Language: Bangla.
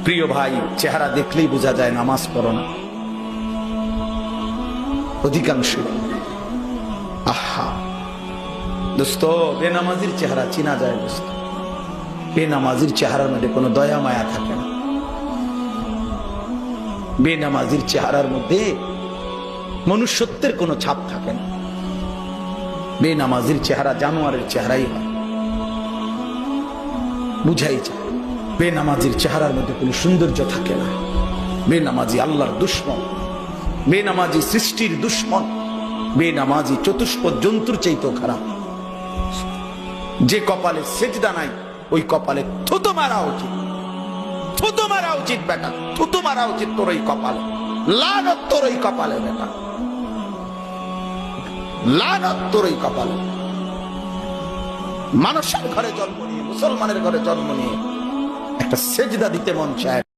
প্রিয় ভাই, চেহারা দেখলেই বোঝা যায় নামাজ পড়ো না অধিকাংশ। আহা দোস্ত, বেনামাজির চেহারা চিনা যায় দোস্ত। বেনামাজির চেহারার মধ্যে কোনো দয়া মায়া থাকে না। বেনামাজির চেহারার মধ্যে মনুষ্যত্বের কোনো ছাপ থাকে না। বেনামাজির চেহারা জানোয়ারের চেহারাই হয়, বুঝাই যায়। বেনামাজির চেহারার মধ্যে কোনো সৌন্দর্য থাকে না। বেনামাজি আল্লাহর দুশ্মন, বেনামাজি সৃষ্টির দুশ্মন, বেনামাজি চতুষ্পদ জন্তুর চাইতেও খারাপ। যে কপালে সেজদা নাই ওই কপালে থুতু মারা উচিত, থুতু মারা উচিত বেটা, থুতু মারা উচিত তোর ওই কপালে। লানত তোর ওই কপালে বেটা, লানত তোর ওই কপালে। মানুষের ঘরে জন্ম নিয়ে, মুসলমানের ঘরে জন্ম নিয়ে একটা সেজদা দিতে মন চায়।